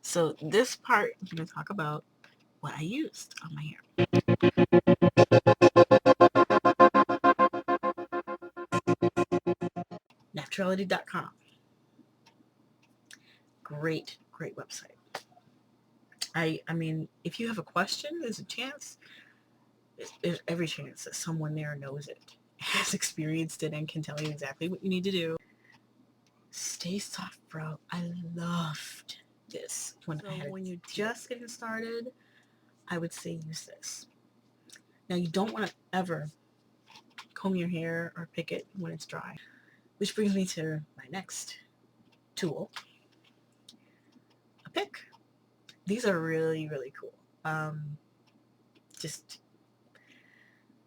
So this part, I'm going to talk about what I used on my hair. Naturality.com. Great, great website. I mean, if you have a question, there's a chance, there's every chance that someone there knows it, has experienced it, and can tell you exactly what you need to do. Stay soft, bro. I loved this. When you're just getting started, I would say use this. Now, you don't want to ever comb your hair or pick it when it's dry. Which brings me to my next tool, a pick. These are really, really cool. Just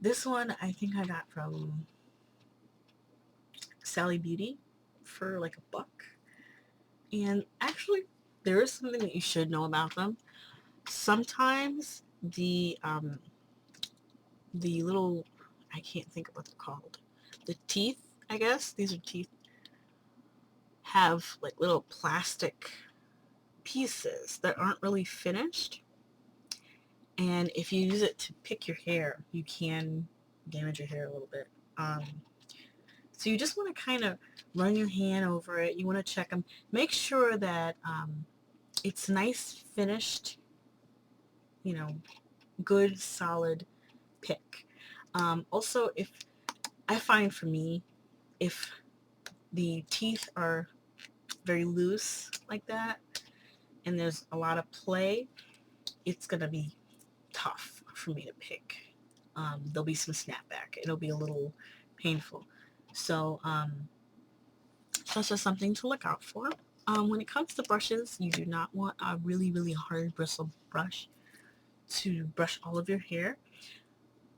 this one I think I got from Sally Beauty for like $1. And actually, there is something that you should know about them. Sometimes the little, I can't think of what they're called. The teeth, I guess, these are teeth, have like little plastic pieces that aren't really finished. And if you use it to pick your hair, you can damage your hair a little bit. So you just want to kind of run your hand over it. You want to check them. Make sure that it's nice, finished, good, solid pick. Also, if I find for me, if the teeth are very loose like that and there's a lot of play, it's going to be tough for me to pick. There'll be some snapback. It'll be a little painful. So that's just something to look out for. When it comes to brushes, you do not want a really, really hard bristle brush to brush all of your hair.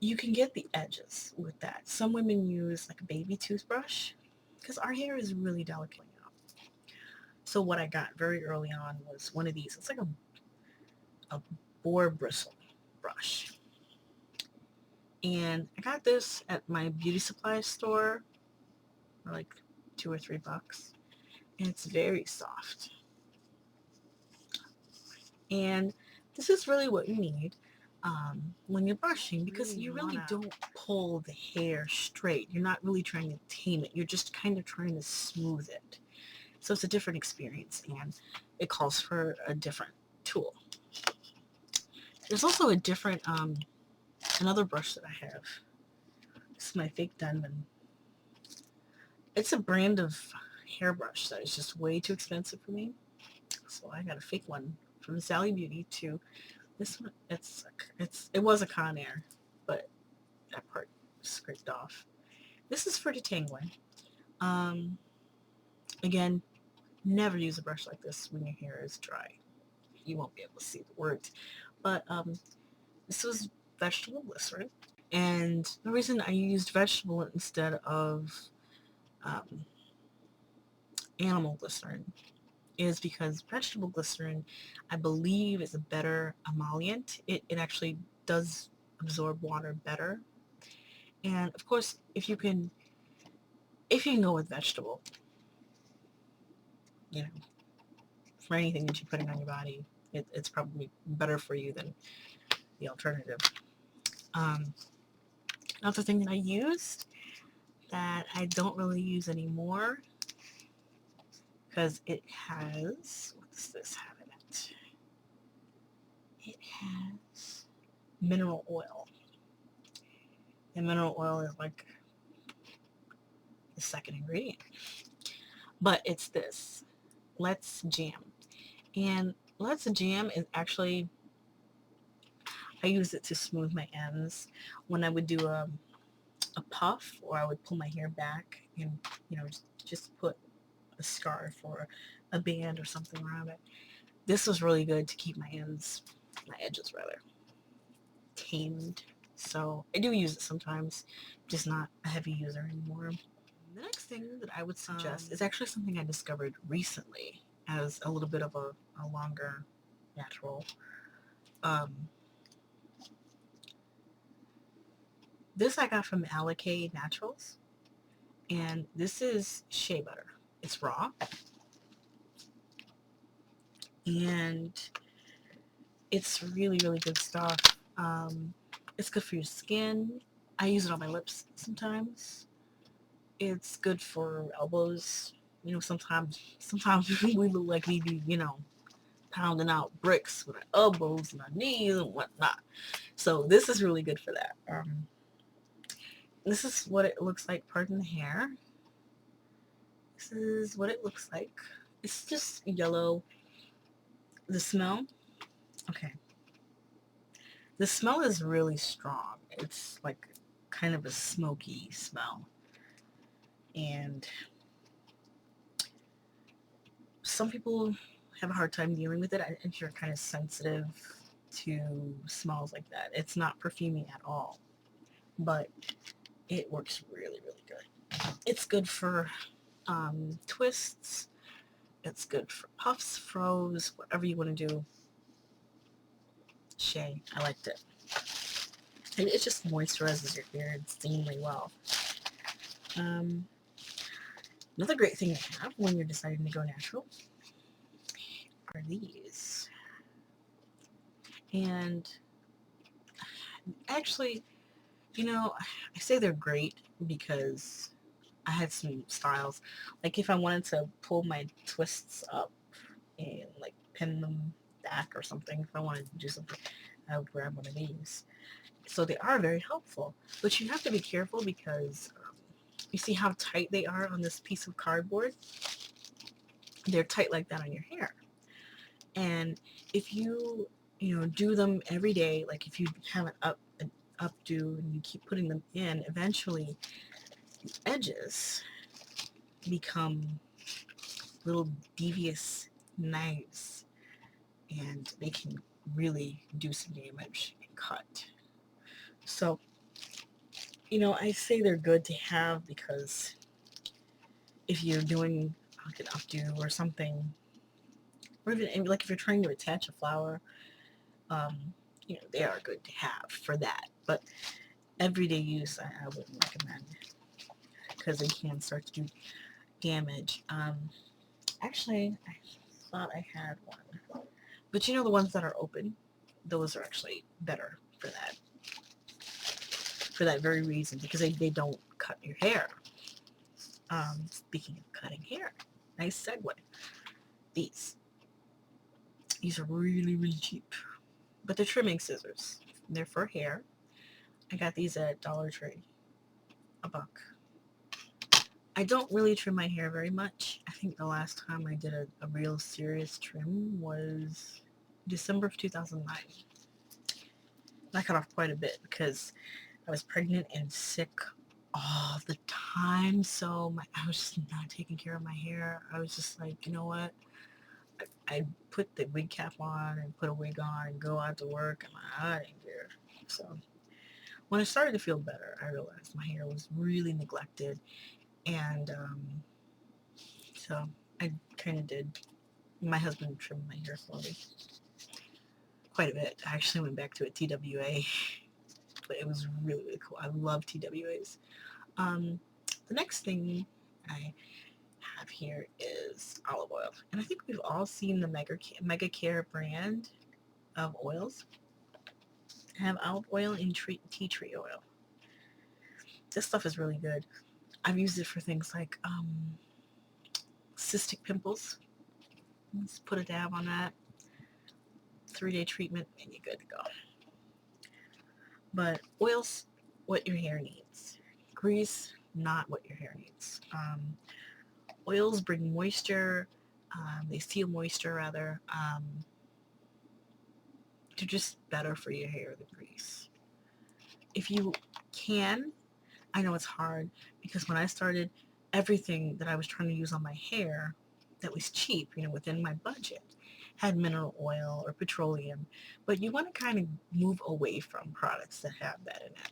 You can get the edges with that. Some women use like a baby toothbrush because our hair is really delicate. So what I got very early on was one of these. It's like a boar bristle brush. And I got this at my beauty supply store for like $2 or $3. And it's very soft. And this is really what you need when you're brushing, because you really don't pull the hair straight. You're not really trying to tame it. You're just kind of trying to smooth it. So it's a different experience, and it calls for a different tool. There's also a different, another brush that I have. This is my fake Denman. It's a brand of hairbrush that is just way too expensive for me. So I got a fake one from Sally Beauty too. This one, it was a Conair, but that part scraped off. This is for detangling. Again, never use a brush like this when your hair is dry. You won't be able to see the words. But this was vegetable glycerin. And the reason I used vegetable instead of animal glycerin is because vegetable glycerin, I believe, is a better emollient. It actually does absorb water better. And of course, if you can go with vegetable, for anything that you're putting on your body, it's probably better for you than the alternative. Another thing that I used that I don't really use anymore, because it has, what does this have in it? It has mineral oil. And mineral oil is like the second ingredient. But it's this, Let's Jam. And Let's Jam is actually, I use it to smooth my ends when I would do a puff, or I would pull my hair back and, just put a scarf or a band or something around it. This was really good to keep my edges rather, tamed. So I do use it sometimes, just not a heavy user anymore. The next thing that I would suggest is actually something I discovered recently as a little bit of a longer natural. This I got from Alikay Naturals, and this is shea butter. It's raw. and it's really, really good stuff. It's good for your skin. I use it on my lips sometimes. It's good for elbows. You know, sometimes we look like we be, pounding out bricks with our elbows and our knees and whatnot. So this is really good for that. This is what it looks like. Pardon the hair. This is what it looks like. It's just yellow. The smell. Okay. The smell is really strong. It's like kind of a smoky smell. And some people have a hard time dealing with it if you're kind of sensitive to smells like that. It's not perfumey at all, but it works really, really good. It's good for twists. It's good for puffs, froze, whatever you want to do. Shay, I liked it. And it just moisturizes your hair insanely well. Another great thing to have when you're deciding to go natural are these. And actually, I say they're great because I had some styles. Like if I wanted to pull my twists up and like pin them back or something, if I wanted to do something, I would grab one of these. So they are very helpful, but you have to be careful because you see how tight they are on this piece of cardboard? They're tight like that on your hair. And if you, do them every day, like if you have an updo and you keep putting them in, eventually the edges become little devious knives and they can really do some damage and cut. So, I say they're good to have because if you're doing like an updo or something, or even like if you're trying to attach a flower, they are good to have for that. But everyday use, I wouldn't recommend because they can start to do damage. Actually, I thought I had one, but the ones that are open, those are actually better for that very reason because they don't cut your hair. Speaking of cutting hair, nice segue. These are really, really cheap, but they're trimming scissors. They're for hair. I got these at Dollar Tree, $1. I don't really trim my hair very much. I think the last time I did a real serious trim was December of 2009. I cut off quite a bit because I was pregnant and sick all the time, so I was just not taking care of my hair. I was just like, you know what? I put the wig cap on and put a wig on and go out to work, and I didn't care. So when I started to feel better, I realized my hair was really neglected, and so I kind of did. My husband trimmed my hair for me quite a bit. I actually went back to a TWA, but it was really, really cool. I love TWAs. The next thing I have here is olive oil. And I think we've all seen the Mega Care brand of oils. I have olive oil and tea tree oil. This stuff is really good. I've used it for things like cystic pimples. Just put a dab on that. 3-day treatment and you're good to go. But oils, what your hair needs. Grease, not what your hair needs. Oils bring moisture. They seal moisture rather. They're just better for your hair than grease. If you can, I know it's hard because when I started, everything that I was trying to use on my hair that was cheap, within my budget, had mineral oil or petroleum. But you want to kind of move away from products that have that in it,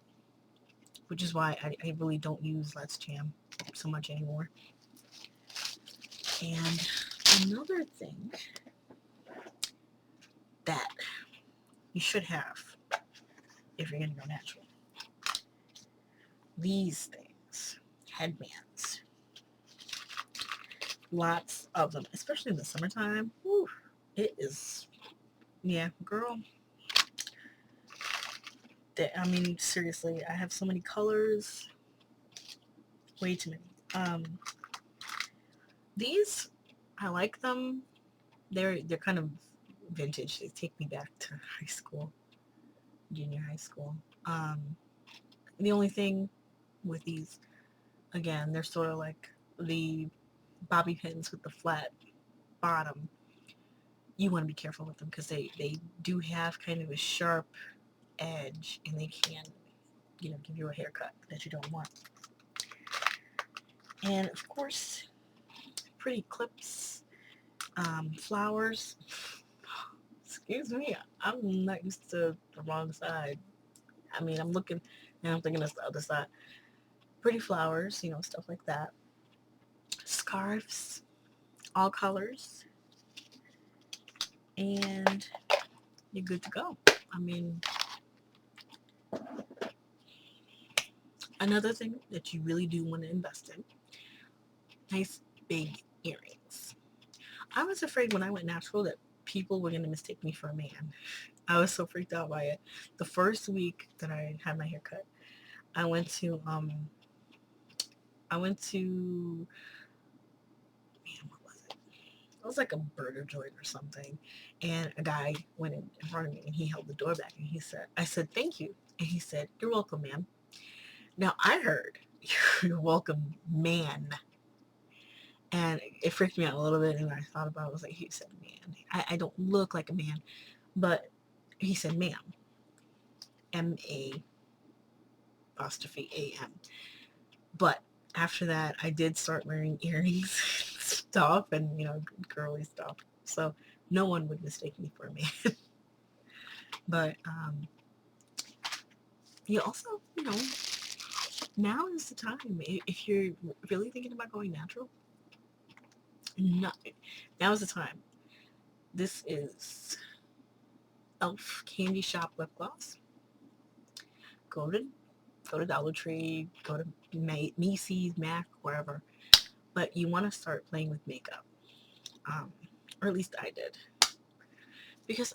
which is why I really don't use Let's Jam so much anymore. And another thing that you should have if you're going to go natural, these things, headbands. Lots of them, especially in the summertime. Whew, It is, yeah, girl. I mean, seriously, I have so many colors, way too many. These, I like them. They're kind of vintage. They take me back to high school, junior high school. Um, the only thing with these, again, they're sort of like the bobby pins with the flat bottom. You want to be careful with them because they do have kind of a sharp edge, and they can, give you a haircut that you don't want. And of course, pretty clips, flowers. Excuse me, I'm not used to the wrong side. I mean, I'm looking and I'm thinking it's the other side. Pretty flowers, stuff like that. Scarves, all colors, and you're good to go. I mean, another thing that you really do want to invest in, nice big earrings. I was afraid when I went natural that people were going to mistake me for a man. I was so freaked out by it. The first week that I had my hair cut, I went to man, what was it? It was like a burger joint or something. And a guy went in front of me and he held the door back and I said, thank you. And he said, you're welcome, ma'am. Now I heard, you're welcome, man. And it freaked me out a little bit. And I thought about it. I was like, he said, man. I don't look like a man, but he said, ma'am. M-A apostrophe A-M. But after that, I did start wearing earrings stuff and, girly stuff. So no one would mistake me for a man. But you also, now is the time. If you're really thinking about going natural, no, now is the time. This is Elf Candy Shop lip gloss. Go to Dollar Tree, go to Macy's, Mac, wherever. But you want to start playing with makeup. Or at least I did. Because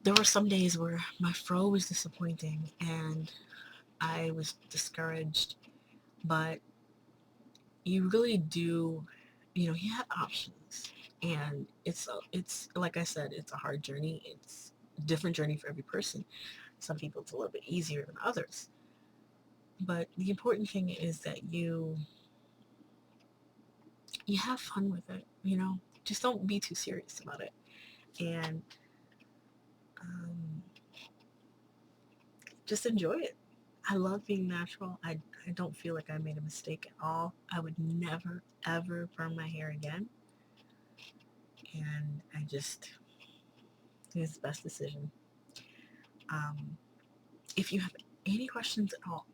there were some days where my fro was disappointing and I was discouraged. But you really do, you have options. And it's like I said, it's a hard journey. It's a different journey for every person. Some people it's a little bit easier than others. But the important thing is that you have fun with it, Just don't be too serious about it. And um, just enjoy it. I love being natural. I don't feel like I made a mistake at all. I would never, ever burn my hair again. And I just think it's the best decision. Um, if you have any questions at all,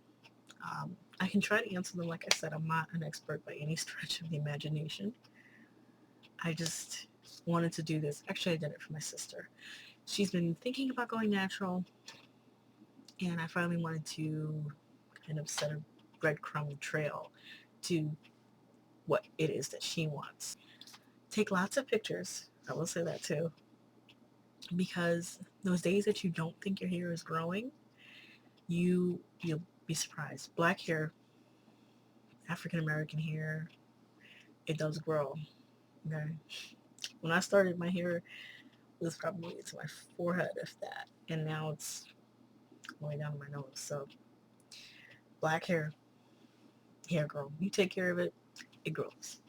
I can try to answer them. Like I said, I'm not an expert by any stretch of the imagination. I just wanted to do this. Actually, I did it for my sister. She's been thinking about going natural, and I finally wanted to kind of set a breadcrumb trail to what it is that she wants. Take lots of pictures. I will say that too. Because those days that you don't think your hair is growing, you'll be surprised. Black hair, African American hair, it does grow. Okay. When I started, my hair was probably to my forehead, if that, and now it's going down to my nose. So black hair grow. You take care of it, it grows.